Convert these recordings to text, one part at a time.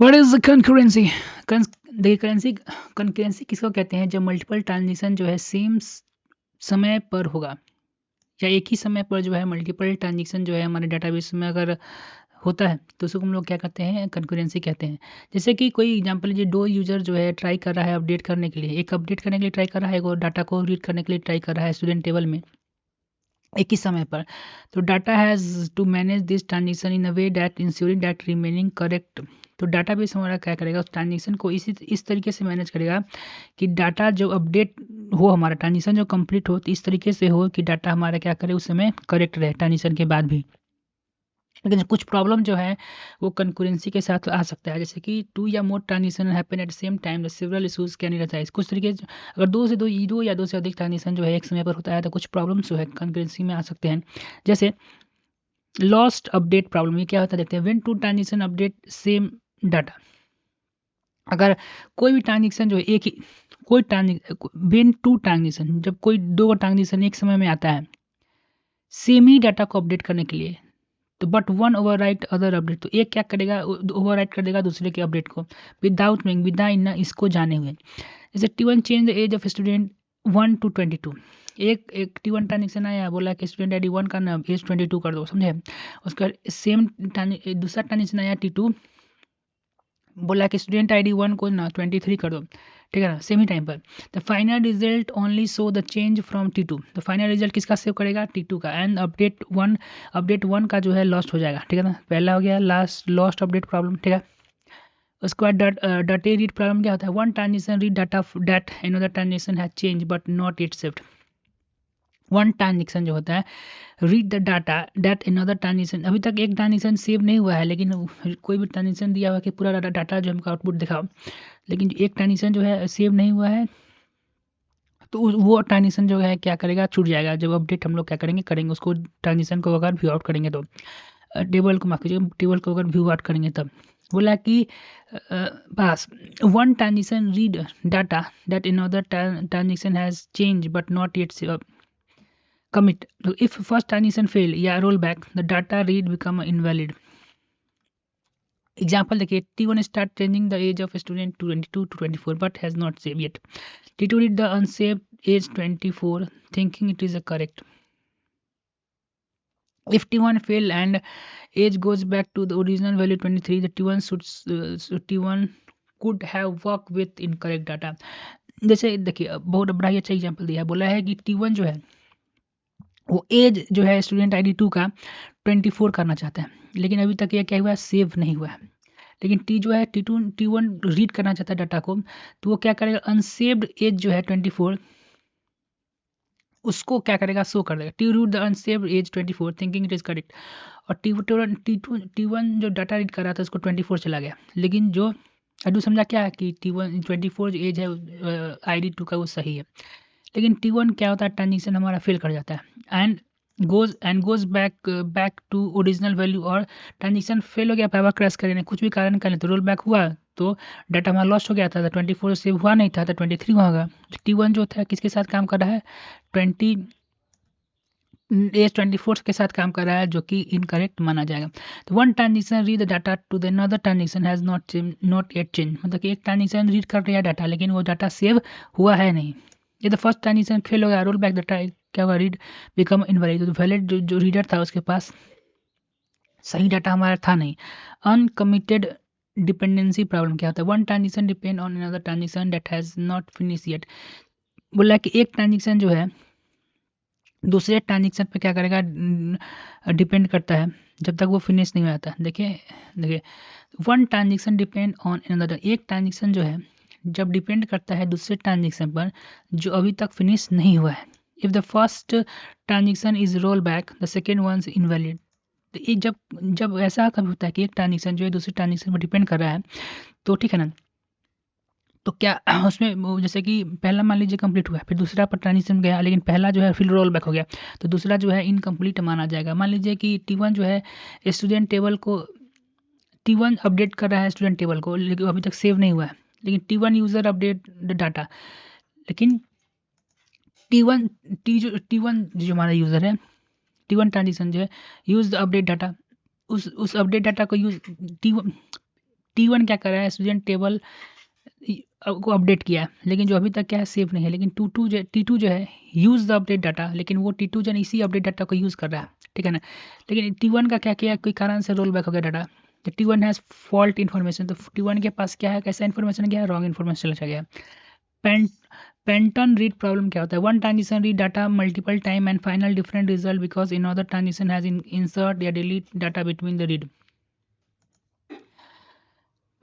What is the concurrency? देखिए concurrency किसको कहते हैं? जब मल्टीपल ट्रांजिशन जो है सेम समय पर होगा या एक ही समय पर जो है मल्टीपल ट्रांजिशन जो है हमारे डाटाबेस में अगर होता है तो उसको हम लोग क्या कहते हैं? कंकरेंसी कहते हैं। जैसे कि कोई एग्जांपल लीजिए, दो यूजर जो है ट्राई कर रहा है अपडेट करने के लिए, एक अपडेट करने के लिए ट्राई कर रहा है, एक और डाटा को रीड करने के लिए ट्राई कर रहा है स्टूडेंट टेबल में एक ही समय पर। तो data has to manage this transition in a way that ensuring that remaining correct. तो डाटाबेस हमारा क्या करेगा? उस ट्रांजिशन को इस तरीके से मैनेज करेगा कि डाटा जो अपडेट हो, हमारा ट्रांजिशन जो कंप्लीट हो तो इस तरीके से हो कि डाटा हमारा क्या करे उस समय करेक्ट रहे ट्रांजिशन के बाद भी। लेकिन कुछ प्रॉब्लम जो है वो कंकरेंसी के साथ आ सकता है, जैसे कि टू या more transition happen at the same time, the several issues can arise. कुछ तरीके अगर दो या दो से अधिक ट्रांजिशन जो है एक समय पर होता है तो कुछ प्रॉब्लम्स जो है कंकरेंसी में आ सकते हैं। जैसे लॉस्ट अपडेट प्रॉब्लम, ये क्या होता है देखते हैं। When two transition update same data, अगर कोई भी ट्रांजिशन जो है एक ही कोई व्हेन टू ट्रांजिशन, जब कोई दो ट्रांजिशन एक समय में आता है सेम ही डाटा को अपडेट करने के लिए, तो but one overwrite other update, तो एक क्या करेगा? ओवरराइट कर देगा दूसरे के अपडेट को विदाउट नोइंग, बिना इन इसको जाने हुए। जैसे T1 change the age of student 1 to 22। एक T1 ट्रांजेक्शन आया, बोला कि स्टूडेंट ID 1 का ना एज 22 कर दो, समझे। उसका सेम दूसरा ट्रांजेक्शन आया T2, बोला कि स्टूडेंट ID 1 को ना 23 कर दो, ठीक है ना, सेम ही टाइम पर। The final result only show the change from T2। तो फाइनल रिजल्ट किसका सेव करेगा? T2 का। एंड अपडेट वन का जो है लॉस्ट हो जाएगा, ठीक है ना। पहला हो गया लॉस्ट अपडेट प्रॉब्लम, ठीक है। उसके बाद डाटा रीड प्रॉब्लम क्या होता है? One transition read data that another transition has change but not it saved. One transition जो होता है read the data that another transition, अभी तक एक ट्रांजिशन सेव नहीं हुआ है, लेकिन कोई भी ट्रांजिशन दिया हुआ कि पूरा डाटा जो हमको आउटपुट दिखाओ, लेकिन एक ट्रांजिशन जो है सेव नहीं हुआ है, तो वो ट्रांजिशन जो है क्या करेगा? छूट जाएगा। जब अपडेट हम लोग क्या करेंगे उसको ट्रांजिशन को अगर व्यू आउट करेंगे तो टेबल को माफ कीजिएगा, टेबल को अगर व्यू आउट करेंगे तब। बोला कि पास one transition read data that another transition has change but not yet commit. So if first transition fail या roll back, the data read become invalid. Example देखिए, T1 start changing the age of student to 22 to 24 but has not saved yet. T2 read the unsaved age 24 thinking it is a correct. If T1 fail and age goes back to the original value 23, the T1 could have worked with incorrect data. जैसे देखिए बहुत बड़ा ही अच्छा example दिया है, बोला है कि T1 जो है वो एज जो है स्टूडेंट ID 2 का 24 करना चाहता है, लेकिन अभी तक यह क्या हुआ है? सेव नहीं हुआ है। लेकिन टी जो है T1 रीड करना चाहता है डाटा को, तो वो क्या करेगा? अनसेव्ड एज जो है 24 उसको क्या करेगा? शो कर देगा। T root the unsaved age 24 thinking it is correct. और T1 जो डाटा रीड कर रहा था उसको 24 चला गया, लेकिन जो अडू समझा क्या है कि T1 24 जो एज है ID 2 का वो सही है, लेकिन T1 क्या होता है? ट्रांजिशन हमारा फेल कर जाता है and goes back to original value, और ट्रांजिशन फेल हो गया, पावर क्रैश करे, कुछ भी कारण का नहीं, तो रोल बैक हुआ तो डाटा हमारा लॉस्ट हो गया था। 24 सेव हुआ नहीं था तो 23 हुआ होगा। T1 जो था किसके साथ काम कर रहा है? 24 के साथ काम कर रहा है, जो कि इनकरेक्ट माना जाएगा। तो one transition read the data to the another transition has not yet change, मतलब कि एक ट्रांजिशन रीड कर रहा है डाटा, लेकिन वो डाटा सेव हुआ है नहीं। ये द फर्स्ट ट्रांजिशन फेल हो गया, रोल बैक डाटा क्या होगा? Read become invalid. तो वैलिड जो रीडर था उसके पास सही डाटा हमारा था नहीं। अनकमिटेड डिपेंडेंसी प्रॉब्लम क्या होता है? One transition depend on another transition that has not finish yet. बोला कि एक ट्रांजिशन जो है दूसरे ट्रांजिशन पे क्या करेगा? डिपेंड करता है जब तक वो फिनिश नहीं हो जाता। देखिए one transition depend on another, एक ट्रांजिशन जो है जब डिपेंड करता है दूसरे ट्रांजिशन पर जो अभी तक फिनिश नहीं हुआ है। If the first transition is roll back the second one is invalid. तो ये जब ऐसा कभी होता है कि एक ट्रांजिशन जो है दूसरे ट्रांजिशन पर डिपेंड कर रहा है, तो ठीक है ना, तो क्या उसमें जैसे कि पहला मान लीजिए कंप्लीट हुआ, फिर दूसरा पर ट्रांजिशन गया, लेकिन पहला जो है फिर रोल बैक हो गया, तो दूसरा जो है इनकम्प्लीट माना जाएगा। मान लीजिए कि T1 जो है स्टूडेंट टेबल को T1 अपडेट कर रहा है स्टूडेंट टेबल को, लेकिन अभी तक सेव नहीं हुआ है, लेकिन T1 यूज़र अपडेट डाटा, लेकिन T1 जो हमारा यूज़र है, T1 ट्रांजिशन जो है यूज़ द अपडेट डाटा, उस अपडेट डाटा को यूज T1 क्या कर रहा है, स्टूडेंट टेबल को अपडेट किया है, लेकिन जो अभी तक क्या है सेव नहीं है, लेकिन T2 जो है यूज़ द अपडेट डाटा, लेकिन वो T2 जो है इसी अपडेट डाटा को यूज़ कर रहा है, ठीक है ना। लेकिन T1 का क्या किया, कोई कारण से रोल बैक हो गया डाटा, तो T1 हैज़ फॉल्ट इन्फॉर्मेशन, तो T1 के पास क्या है, कैसा इन्फॉर्मेशन गया है, रॉन्ग इन्फॉर्मेशन चला गया। पैटर्न रीड प्रॉब्लम क्या होता है, one transition read data multiple time and final different result because in other transition has insert या delete data between the read.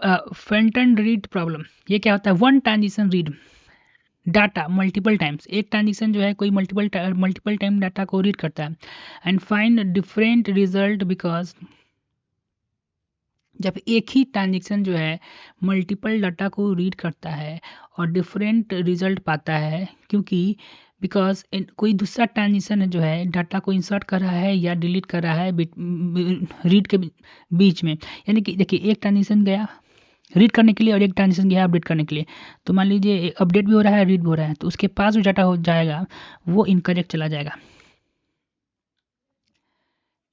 Pattern read problem ये क्या होता है, one transition read data multiple times, एक transition जो है कोई multiple time data को रीड करता है and find different result because जब एक ही ट्रांजेक्शन जो है मल्टीपल डाटा को रीड करता है और डिफरेंट रिजल्ट पाता है, क्योंकि बिकॉज कोई दूसरा ट्रांजेक्शन जो है डाटा को इंसर्ट कर रहा है या डिलीट कर रहा है रीड के बीच में। यानी कि देखिए एक ट्रांजेक्शन गया रीड करने के लिए और एक ट्रांजेक्शन गया अपडेट करने के लिए, तो मान लीजिए अपडेट भी हो रहा है रीड भी हो रहा है, तो उसके पास जो डाटा हो जाएगा वो इनकरेक्ट चला जाएगा।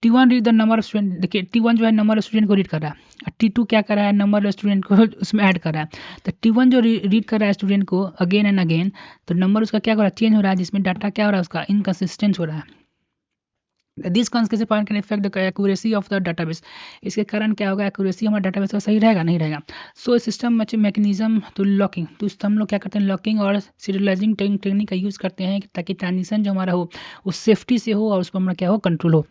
T1 read the number of student, देखिए T1 जो है नंबर ऑफ स्टूडेंट को रीड कर रहा है और T2 क्या कर रहा है, नंबर ऑफ स्टूडेंट को उसमें ऐड कर रहा है। तो T1 जो रीड कर रहा है स्टूडेंट को अगेन एंड अगेन, तो नंबर उसका क्या हो रहा है, चेंज हो रहा है, जिसमें डाटा क्या हो रहा है उसका इनकन्सिस्टेंट हो रहा है। This consequence point can effect the accuracy of the database, इसके कारण क्या होगा, एक्यूरेसी हमारे डाटाबेस का सही रहेगा नहीं रहेगा। So system mechanism to locking, तो हम लोग क्या करते हैं लॉकिंग और सीरियलाइजिंग टेक्निक का यूज़ करते हैं ताकि ट्रांजिशन जो हमारा हो वो सेफ्टी से हो और उस पर हमारा क्या हो कंट्रोल हो।